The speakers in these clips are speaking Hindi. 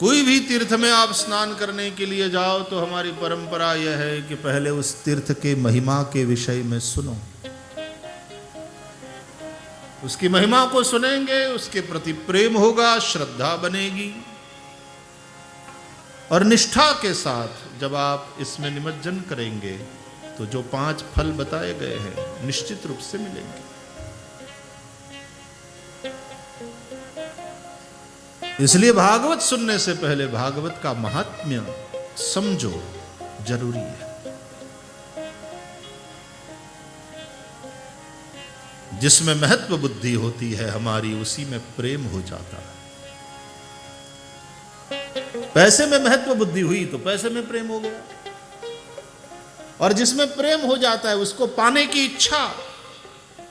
कोई भी तीर्थ में आप स्नान करने के लिए जाओ तो हमारी परंपरा यह है कि पहले उस तीर्थ के महिमा के विषय में सुनो। उसकी महिमा को सुनेंगे, उसके प्रति प्रेम होगा, श्रद्धा बनेगी, और निष्ठा के साथ जब आप इसमें निमज्जन करेंगे तो जो 5 फल बताए गए हैं निश्चित रूप से मिलेंगे। इसलिए भागवत सुनने से पहले भागवत का महात्म्य समझो, जरूरी है। जिसमें महत्व बुद्धि होती है हमारी, उसी में प्रेम हो जाता है। पैसे में महत्व बुद्धि हुई तो पैसे में प्रेम हो गया, और जिसमें प्रेम हो जाता है उसको पाने की इच्छा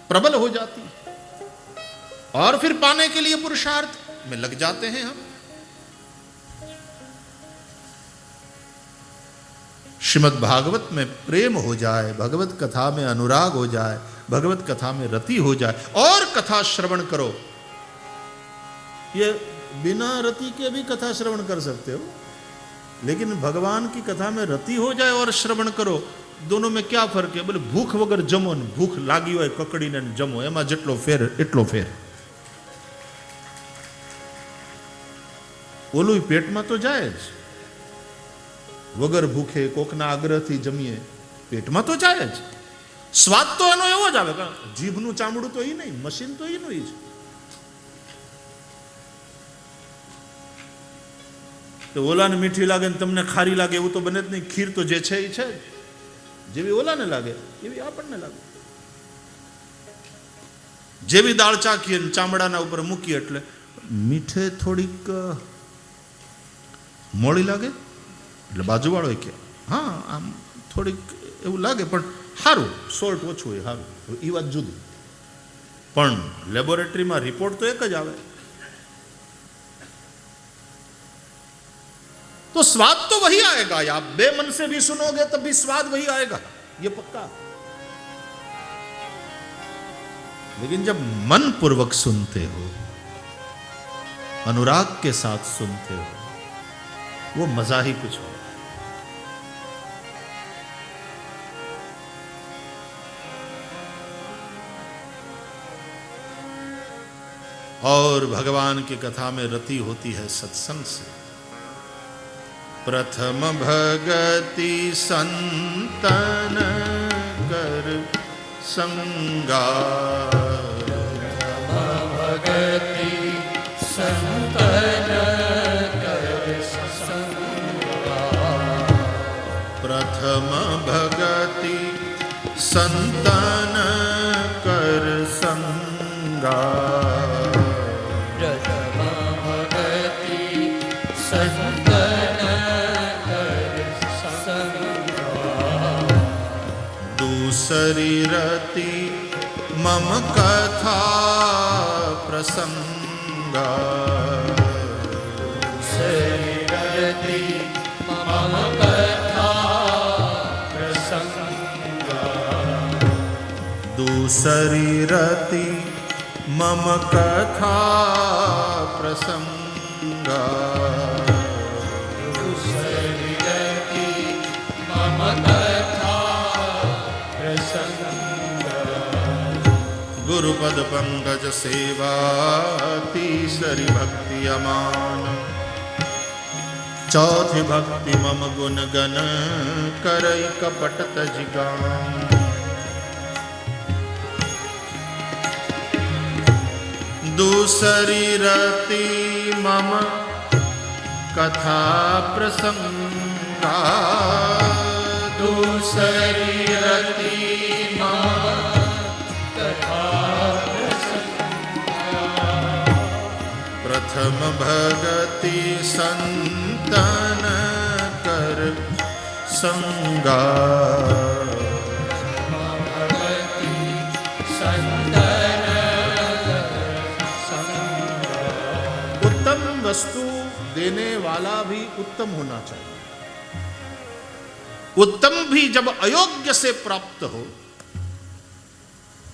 प्रबल हो जाती है, और फिर पाने के लिए पुरुषार्थ में लग जाते हैं हम। श्रीमद् भागवत में प्रेम हो जाए, भगवत कथा में अनुराग हो जाए, भगवत कथा में रति हो जाए, और कथा श्रवण करो। ये बिना रति के भी कथा श्रवण कर सकते हो, लेकिन भगवान की कथा में रति हो जाए और श्रवण करो, दोनों में क्या फर्क है? बोले भूख वगर जमो ने भूख लागी होय ककड़ी ने जमो, एमा जेटलो फेर एटलो फेर। ओલું પેટમાં તો જાય જ, વગર ભૂખે કોકના આગ્રહથી જમીએ પેટમાં તો જાય જ। સ્વાદ તો એનો એવો જ આવે, જીભનું ચામડું તો ઈ નહીં, મશીન તો ઈનું ઈ જ। તો ઓલાને મીઠી લાગે ને તમને ખારી લાગે એવું તો બને જ નહીં। ખીર તો જે છે એ છે, જેવી ઓલાને લાગે એવી આપણને લાગે। જેવી દાળ ચાખીએ ને ચામડાના ઉપર મૂકીએ એટલે મીઠે થોડીક મોળી લાગે, એટલે બાજુવાળો કે હા આમ થોડીક એવું લાગે પણ સારું, સોલ્ટ ઓછું હોય સારું, એ વાત જુદી। પણ લેબોરેટરીમાં રિપોર્ટ તો એક જ આવે। तो स्वाद तो वही आएगा, आप बेमन से भी सुनोगे तब भी स्वाद वही आएगा, ये पक्का। लेकिन जब मन पूर्वक सुनते हो, अनुराग के साथ सुनते हो, वो मजा ही कुछ हो। और भगवान की कथा में रति होती है सत्संग से। प्रथम भगति संतन कर संगा, भगति संतन कर संगा, प्रथम भगति संतन कर संगा, प्रथम भगति संतन दूसरी रति मम कथा प्रसंगा, दूसरी रति मम कथा प्रसंगा, दूसरी रति मम कथा प्रसंगा, दूसरी रति मम कथा प्रसंगा, गुरुपद पंकज सेवा तीसरी भक्ति अमान, चौथी भक्ति मम गुण गण करई कपट तजिगान, दूसरी रति मम कथा प्रसंगा, दूसरी रति मम कथा प्रसंगा, प्रथम भगति संतन कर संगा, भगति संतन कर संगा। उत्तम वस्तु देने वाला भी उत्तम होना चाहिए। उत्तम भी जब अयोग्य से प्राप्त हो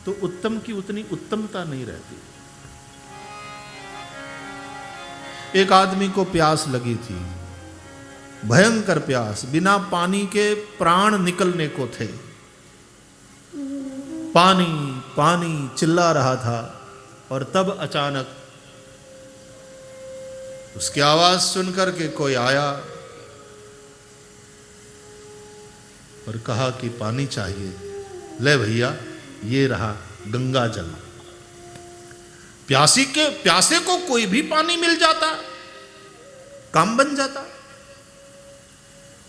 तो उत्तम की उतनी उत्तमता नहीं रहती। एक आदमी को प्यास लगी थी, भयंकर प्यास, बिना पानी के प्राण निकलने को थे। पानी पानी चिल्ला रहा था और तब अचानक उसकी आवाज सुनकर के कोई आया और कहा कि पानी चाहिए। ले भैया, ये रहा गंगा जल। प्यासे को कोई भी पानी मिल जाता, काम बन जाता,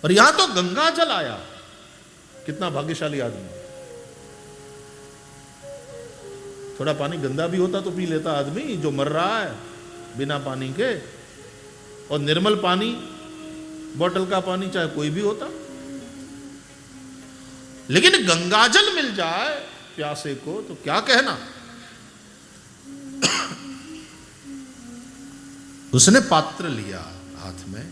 और यहां तो गंगा जल आया। कितना भाग्यशाली आदमी। थोड़ा पानी गंदा भी होता तो पी लेता आदमी जो मर रहा है बिना पानी के, और निर्मल पानी, बोतल का पानी चाहे कोई भी होता, लेकिन गंगाजल मिल जाए प्यासे को तो क्या कहना। उसने पात्र लिया हाथ में,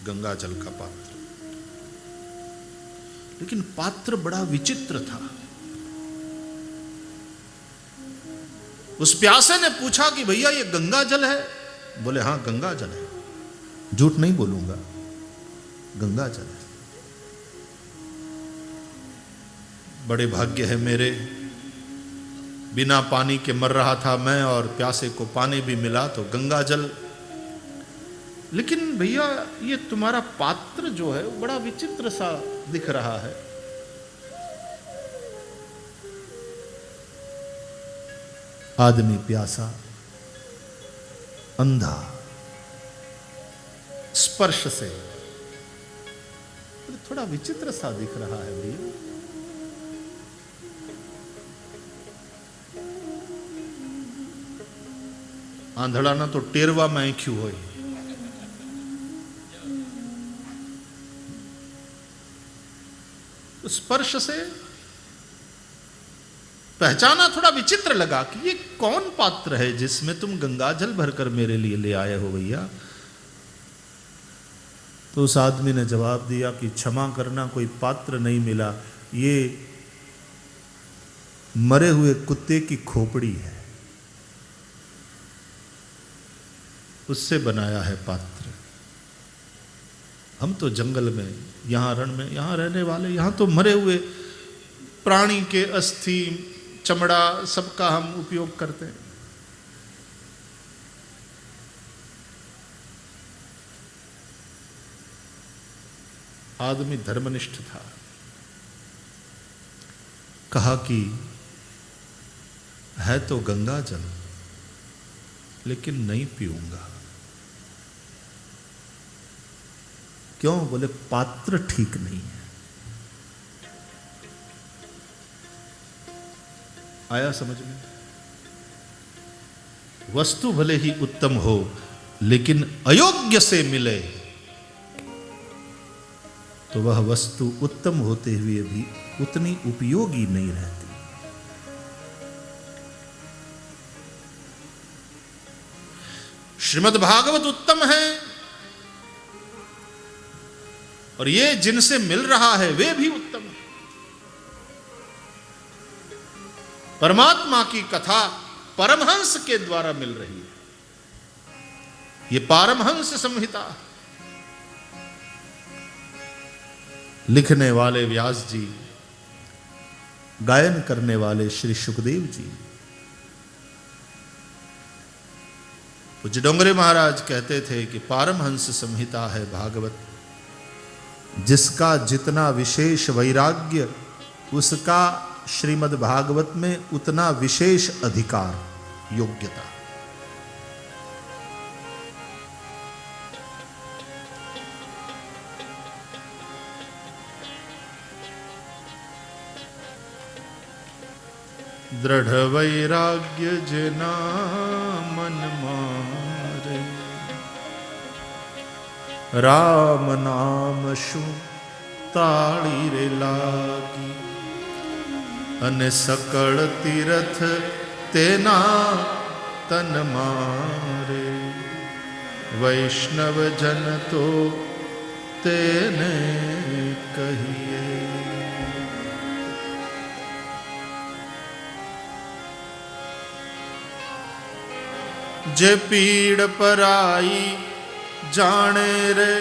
गंगाजल का पात्र, लेकिन पात्र बड़ा विचित्र था। उस प्यासे ने पूछा कि भैया ये गंगा जल है? बोले हां गंगा जल है, झूठ नहीं बोलूंगा, गंगा जल है। बड़े भाग्य है मेरे, बिना पानी के मर रहा था मैं और प्यासे को पानी भी मिला तो गंगा जल। लेकिन भैया ये तुम्हारा पात्र जो है बड़ा विचित्र सा दिख रहा है। आदमी प्यासा, अंधा, स्पर्श से थोड़ा विचित्र सा दिख रहा है भैया। आंधड़ा ना तो टेरवा में क्यों हो। स्पर्श से पहचाना, थोड़ा विचित्र लगा कि ये कौन पात्र है जिसमें तुम गंगाजल भरकर मेरे लिए ले आए हो भैया। तो उस आदमी ने जवाब दिया कि क्षमा करना, कोई पात्र नहीं मिला, ये मरे हुए कुत्ते की खोपड़ी है, उससे बनाया है पात्र। हम तो जंगल में, यहां रण में, यहां रहने वाले, यहां तो मरे हुए प्राणी के अस्थि, चमड़ा, सबका हम उपयोग करते हैं। आदमी धर्मनिष्ठ था, कहा कि है तो गंगा जल, लेकिन नहीं पीऊंगा। क्यों? बोले पात्र ठीक नहीं है। आया समझ में? वस्तु भले ही उत्तम हो, लेकिन अयोग्य से मिले तो वह वस्तु उत्तम होते हुए भी उतनी उपयोगी नहीं रहती। श्रीमद् भागवत उत्तम है, और ये जिनसे मिल रहा है वे भी उत्तम है। परमात्मा की कथा परमहंस के द्वारा मिल रही है। ये पारमहंस संहिता, लिखने वाले व्यास जी, गायन करने वाले श्री सुखदेव जी। पूज्य डोंगरे महाराज कहते थे कि पारमहंस संहिता है भागवत, जिसका जितना विशेष वैराग्य, उसका श्रीमद् भागवत में उतना विशेष अधिकार, योग्यता। दृढ़ वैराग्य जना मन मारे, राम नाम शु ताड़ी रे लागी, अने सकल तीरथ तेना तन मारे, वैष्णव जन तो तेने कहिए। जे पीड़ पराई जाने रे,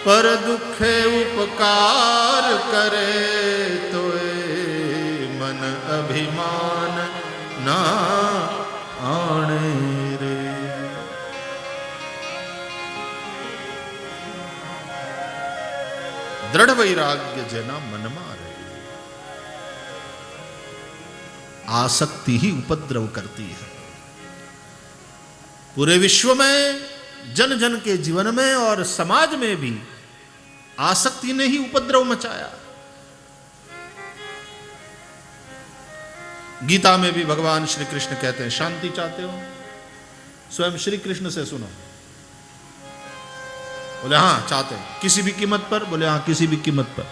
पर दुखे उपकार करे तोए मन अभिमान ना आने रे। दृढ़ वैराग्य जना मन मारे, आसक्ति ही उपद्रव करती है। पूरे विश्व में, जन जन के जीवन में और समाज में भी आसक्ति ने ही उपद्रव मचाया। गीता में भी भगवान श्री कृष्ण कहते हैं, शांति चाहते हो स्वयं श्री कृष्ण से सुनो। बोले हाँ चाहते हैं, किसी भी कीमत पर? बोले हाँ किसी भी कीमत पर।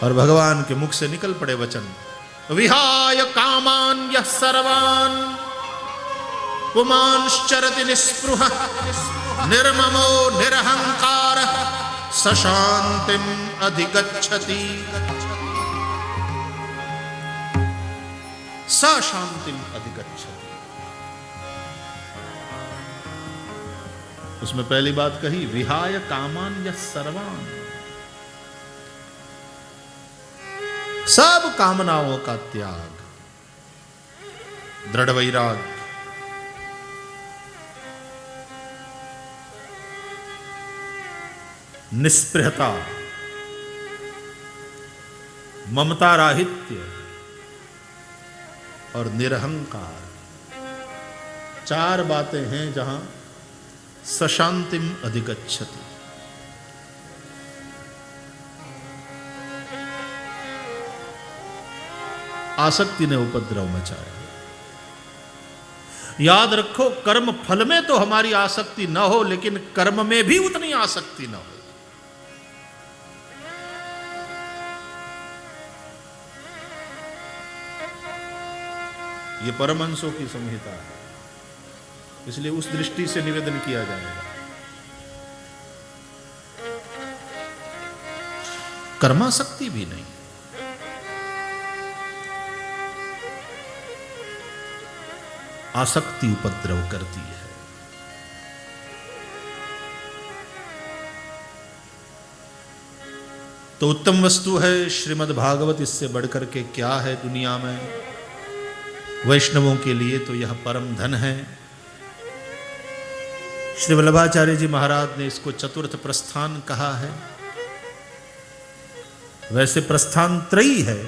और भगवान के मुख से निकल पड़े वचन, विहाय कामान यः सर्वान् पुमांश्चरति निस्पृह निर्ममो निरहंकार स शांतिम अधिगच्छति। स शांतिम अधिगच्छति। उसमें पहली बात कही, विहाय कामान यः सर्वान्, सब कामनाओं का त्याग, दृढ़ वैराग्य, निस्पृहता, ममता राहित्य और निरहंकार, चार बातें हैं जहां सशांतिम अधिगच्छति। आसक्ति ने उपद्रव मचाया। याद रखो, कर्म फल में तो हमारी आसक्ति न हो, लेकिन कर्म में भी उतनी आसक्ति न हो। ये परमहंसों की संहिता है, इसलिए उस दृष्टि से निवेदन किया जाएगा। कर्मासक्ति भी नहीं, आसक्ति उपद्रव करती है। तो उत्तम वस्तु है श्रीमद् भागवत, इससे बढ़कर के क्या है दुनिया में। वैष्णवों के लिए तो यह परम धन है। श्री वल्लभाचार्य जी महाराज ने इसको चतुर्थ प्रस्थान कहा है। वैसे प्रस्थान त्रयी है,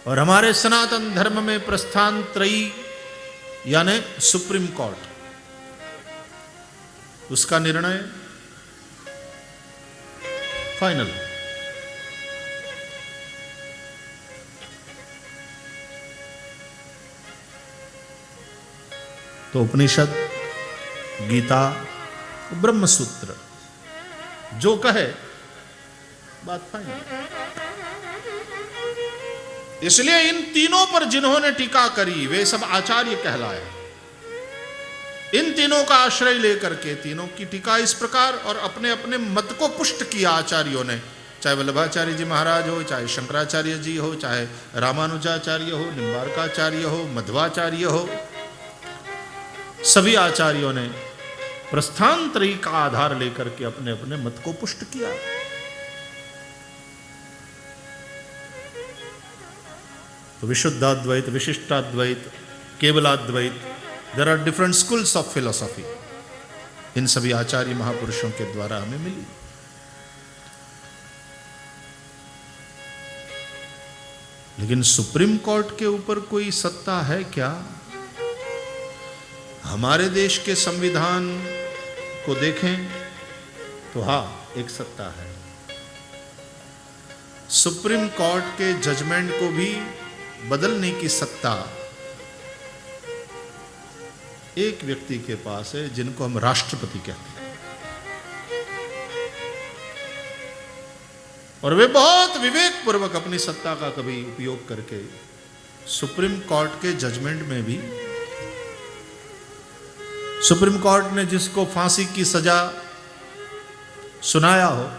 और हमारे सनातन धर्म में प्रस्थान त्रयी यानी सुप्रीम कोर्ट, उसका निर्णय फाइनल। तो उपनिषद, गीता, ब्रह्मसूत्र जो कहे बात फाइनल। इसलिए इन तीनों पर जिन्होंने टीका करी वे सब आचार्य कहलाए। इन तीनों का आश्रय लेकर के तीनों की टीका इस प्रकार, और अपने अपने मत को पुष्ट किया आचार्यों ने, चाहे वल्लभाचार्य जी महाराज हो, चाहे शंकराचार्य जी हो, चाहे रामानुजाचार्य हो, निम्बार्काचार्य हो, मध्वाचार्य हो, सभी आचार्यों ने प्रस्थान त्रयी का आधार लेकर के अपने अपने मत को पुष्ट किया। तो Vishuddhadvaita, Vishishtadvaita, Kevaladvaita, there are different schools of philosophy, इन सभी आचार्य महापुरुषों के द्वारा हमें मिली। लेकिन सुप्रीम कोर्ट के ऊपर कोई सत्ता है क्या? हमारे देश के संविधान को देखें तो हाँ, एक सत्ता है। सुप्रीम कोर्ट के जजमेंट को भी बदलने की सत्ता एक व्यक्ति के पास है, जिनको हम राष्ट्रपति कहते हैं। और वे बहुत विवेक पूर्वक अपनी सत्ता का कभी उपयोग करके सुप्रीम कोर्ट के जजमेंट में भी, सुप्रीम कोर्ट ने जिसको फांसी की सजा सुनाया हो,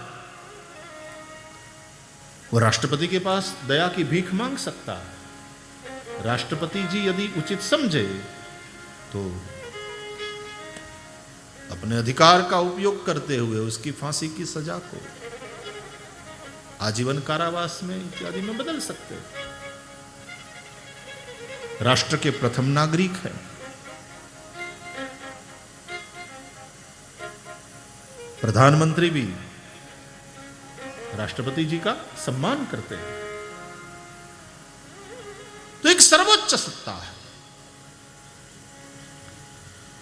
वो राष्ट्रपति के पास दया की भीख मांग सकता है। राष्ट्रपति जी यदि उचित समझे तो अपने अधिकार का उपयोग करते हुए उसकी फांसी की सजा को आजीवन कारावास में इत्यादि में बदल सकते हैं। राष्ट्र के प्रथम नागरिक है। प्रधानमंत्री भी राष्ट्रपति जी का सम्मान करते हैं। तो एक सर्वोच्च सत्ता है।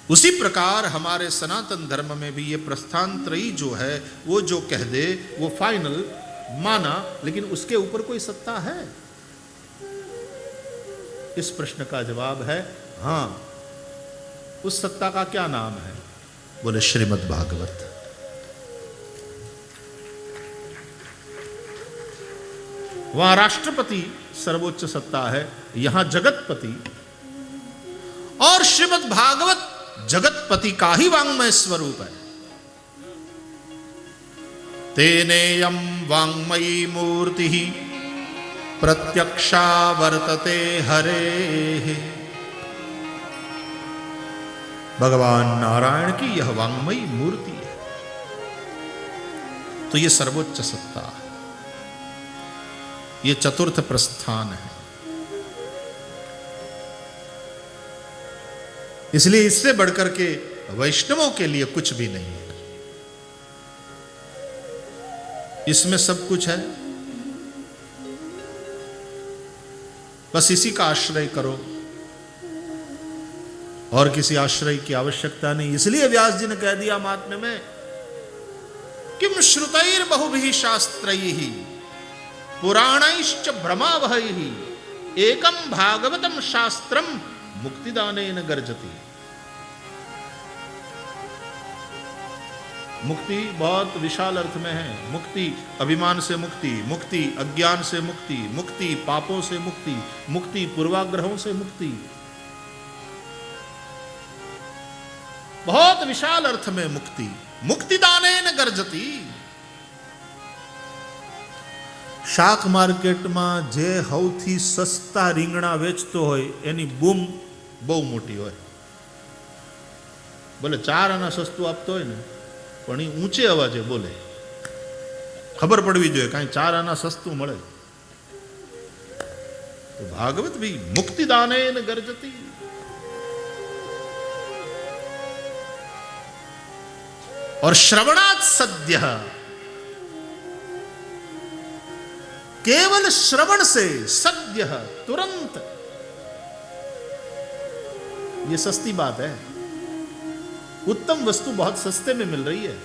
उसी प्रकार हमारे सनातन धर्म में भी ये प्रस्थानत्रयी जो है वो जो कह दे वो फाइनल माना, लेकिन उसके ऊपर कोई सत्ता है? इस प्रश्न का जवाब है हां। उस सत्ता का क्या नाम है? बोले श्रीमद् भागवत। वहां राष्ट्रपति सर्वोच्च सत्ता है, यहां जगतपति। और श्रीमद् भागवत जगतपति का ही वांग्मय स्वरूप है। तेनेयं वांग्मयी मूर्ति प्रत्यक्षा वर्तते हरे। भगवान नारायण की यह वांग्मयी मूर्ति है। तो यह सर्वोच्च सत्ता है, यह चतुर्थ प्रस्थान है। इसलिए इससे बढ़कर के वैष्णवों के लिए कुछ भी नहीं है। इसमें सब कुछ है, बस इसी का आश्रय करो और किसी आश्रय की आवश्यकता नहीं। इसलिए व्यास जी ने कह दिया महात्म्य में, किम श्रुतैर बहुभिः शास्त्रैः पुराणैश्च भ्रमावहैः एकम भागवतम शास्त्रम मुक्तिदानेन गर्जति। मुक्ति बहुत विशाल अर्थ में है। मुक्ति अभिमान से मुक्ति, मुक्ति अज्ञान से मुक्ति, मुक्ति पापों से मुक्ति, मुक्ति पूर्वाग्रहों से मुक्ति। बहुत विशाल अर्थ में मुक्ति। मुक्तिदानेन गर्जति। શાક માર્કેટમાં જે સૌથી સસ્તા રીંગણા વેચતો હોય એની બૂમ બહુ મોટી હોય। બોલે 4 આના સસ્તું આપતો હોય ને, પણ એ ઊંચે અવાજે બોલે, ખબર પડવી જોઈએ કાંઈ 4 આના સસ્તું મળે। તો ભાગવત भी मुक्तिदानेन गर्जति। और श्रवणात् सद्यः, केवल श्रवण से सद्य तुरंत, ये सस्ती बात है। उत्तम वस्तु बहुत सस्ते में मिल रही है।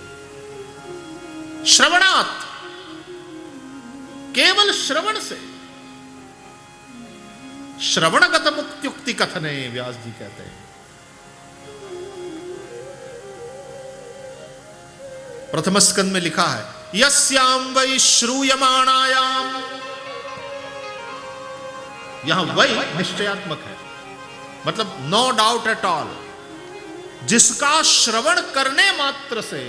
श्रवणात्, केवल श्रवण से। श्रवणगत मुक्त्युक्ति कथने व्यास जी कहते हैं। प्रथम स्कंद में लिखा है, यस्याम वै श्रूयमाणायाम, यहां वै निश्चयात्मक है, मतलब नो डाउट एट ऑल। जिसका श्रवण करने मात्र से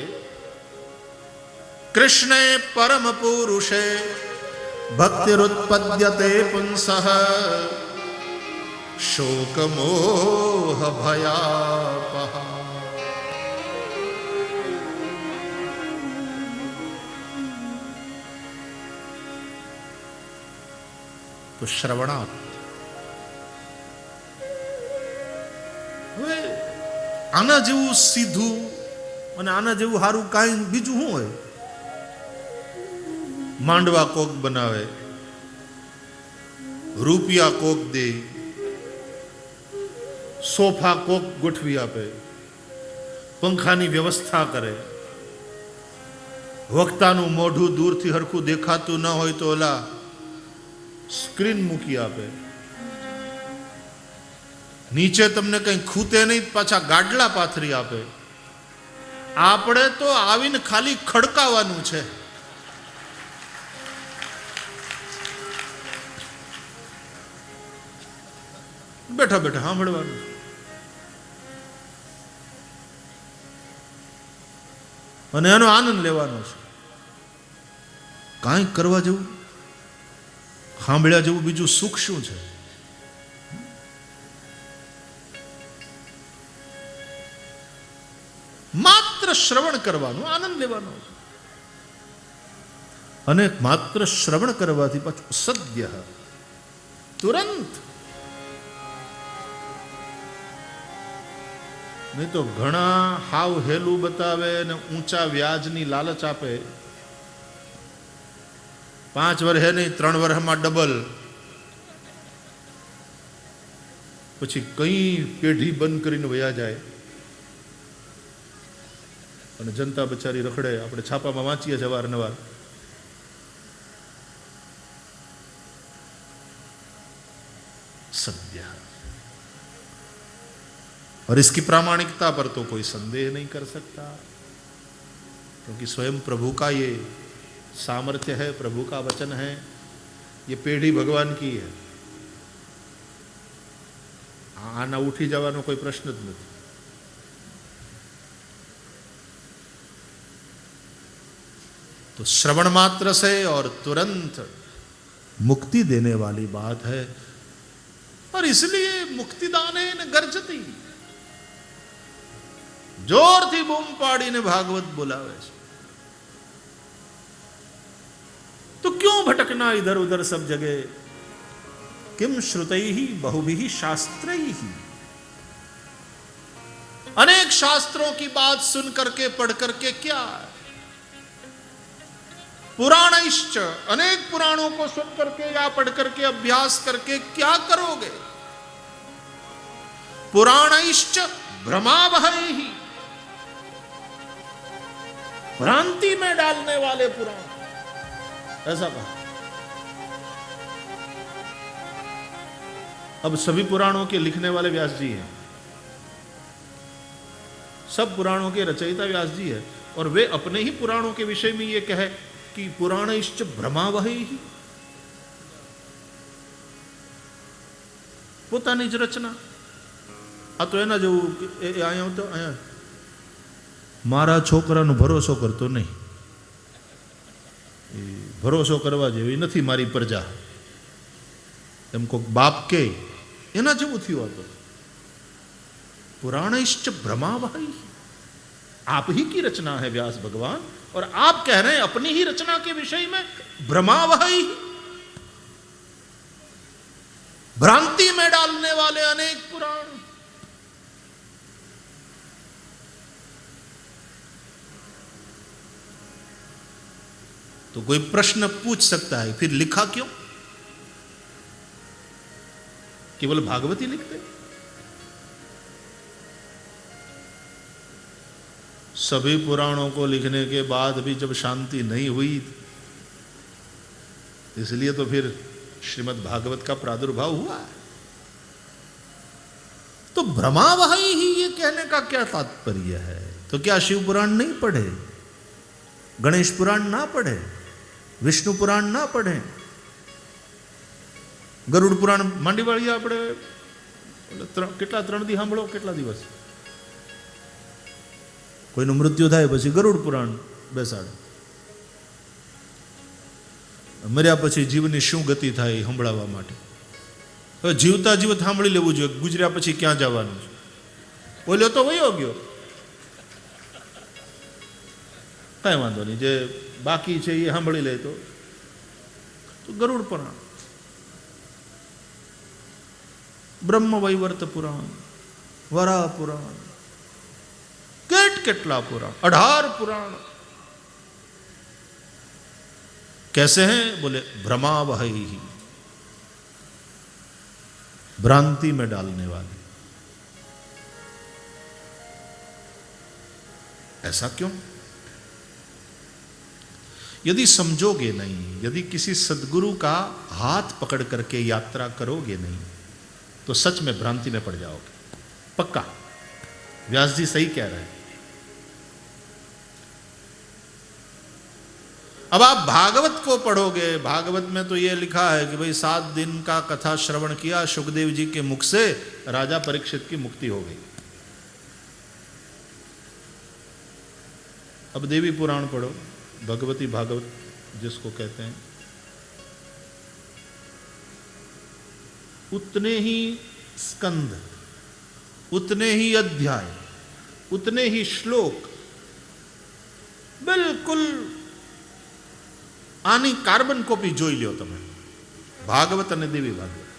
कृष्णे परम पुरुषे भक्तिरुत्पद्यते पुंसः शोक मोह भयापः। तो श्रवणात् आना जेवू सीधू અને આના જેવું હારું કાંઈ બીજું શું હોય? માંડવા કોક બનાવે, રૂપિયા કોક દે, સોફા કોક ગોઠવી આપે, પંખાની વ્યવસ્થા કરે, વક્તાનું મોઢું દૂરથી હરખું દેખાતું ન હોય તો ઓલા સ્ક્રીન મૂકી આપે, નીચે તમને કંઈ ખૂતે નહીં પાછા ગાડલા પાથરી આપે। આપણે તો આવીને ખાલી ખડકાવાનું છે। બેઠા બેઠા સાંભળવાનું, અને એનો આનંદ લેવાનો છે। કાંઈ કરવા જેવું, સાંભળ્યા જેવું બીજું સુખ શું છે? શ્રવણ કરવાનું, આનંદ લેવાનો છે. અને માત્ર શ્રવણ કરવાથી પાછું સદ્ય, તુરંત. નહીં તો ઘણા હાવ હેલું બતાવે ને ઊંચા વ્યાજની લાલચ આપે. 5 વર્ષ હે નહીં, 3 વર્ષમાં ડબલ. પછી કઈ પેઢી બંધ કરીને વયા જાય અને જનતા બચારી રખડે. આપણે છાપામાં વાંચીએ છીએ અવારનવાર. सत्य और इसकी प्रामाणिकता पर तो कोई संदेह नहीं कर सकता, क्योंकि स्वयं प्रभु का ये सामर्थ्य है, प्रभु का वचन है. ये पेढ़ी भगवान की है. आना उठी जवानो कोई प्रश्न ज नहीं. तो श्रवण मात्र से और तुरंत मुक्ति देने वाली बात है. और इसलिए मुक्तिदाने न गर्जती, जोर थी बूम पाड़ी ने भागवत बोलावे છે. तो क्यों भटकना इधर उधर सब जगह. किम श्रुतैहि बहुभिः शास्त्रैहि, अनेक शास्त्रों की बात सुन करके पढ़ करके क्या, पुराणैश्च, अनेक पुराणों को सुन करके या पढ़ करके अभ्यास करके क्या करोगे. पुराणैश्च भ्रमावहैहि, भ्रांति में डालने वाले पुराण, ऐसा कहा. अब सभी पुराणों के लिखने वाले व्यास जी हैं. सब पुराणों के रचयिता व्यास जी है. और वे अपने ही पुराणों के विषय में ये कहे कि पुराणैश्च भ्रमावहैहि, પોતાની જ રચના. આ તો એના જેવું અહીંયા તો અહીંયા મારા છોકરાનો ભરોસો કરતો નહીં, એ ભરોસો કરવા જેવી નથી મારી પ્રજા, એમ કોઈક બાપ કે એના જેવું થયું. હતું पुराणैश्च भ्रमावहैहि, आप ही की रचना है व्यास भगवान, और आप कह रहे हैं अपनी ही रचना के विषय में भ्रमावहैहि. भ्रांति में डालने वाले अनेक पुराण. तो कोई प्रश्न पूछ सकता है फिर लिखा क्यों. केवल भागवत ही लिखते. सभी पुराणों को लिखने के बाद भी जब शांति नहीं हुई, इसलिए तो फिर श्रीमद् भागवत का प्रादुर्भाव हुआ है. तो भ्रमावहैहि ये कहने का क्या तात्पर्य है. तो क्या शिव पुराण नहीं पढ़े, गणेश पुराण ना पढ़े, विष्णु पुराण ना पढ़े, गरुड़ पुराण માંડી વાળી આપણે કેટલા 3 દી સાંભળો, કેટલા દિવસ. કોઈનું મૃત્યુ થાય પછી ગરુડ પુરાણ બેસાડે. મર્યા પછી જીવની શું ગતિ થાય સંભળાવવા માટે. હવે જીવતા જીવત સાંભળી લેવું જોઈએ, ગુજર્યા પછી ક્યાં જવાનું છે. બોલ્યો તો વયો ગયો, કાંઈ વાંધો નહીં, જે બાકી છે એ સાંભળી લે. તો ગરુડ પુરાણ, બ્રહ્મ વૈવર્ત પુરાણ, વરા પુરાણ, કેટલા पुराण, 18 पुराण. कैसे हैं. बोले भ्रमावहैहि, भ्रांति में डालने वाले. ऐसा क्यों. यदि समझोगे नहीं, यदि किसी सद्गुरु का हाथ पकड़ करके यात्रा करोगे नहीं, तो सच में भ्रांति में पड़ जाओगे, पक्का. व्यास जी सही कह रहे हैं. अब आप भागवत को पढ़ोगे, भागवत में तो ये लिखा है कि भाई 7 दिन का कथा श्रवण किया, सुखदेव जी के मुख से राजा परीक्षित की मुक्ति हो गई. अब देवी पुराण पढ़ो, भगवती भागवत जिसको कहते हैं, उतने ही स्कंद, उतने ही अध्याय, उतने ही श्लोक, બિલકુલ આની કાર્બન કોપી જોઈ લ્યો તમે, ભાગવત અને દેવી ભાગવત.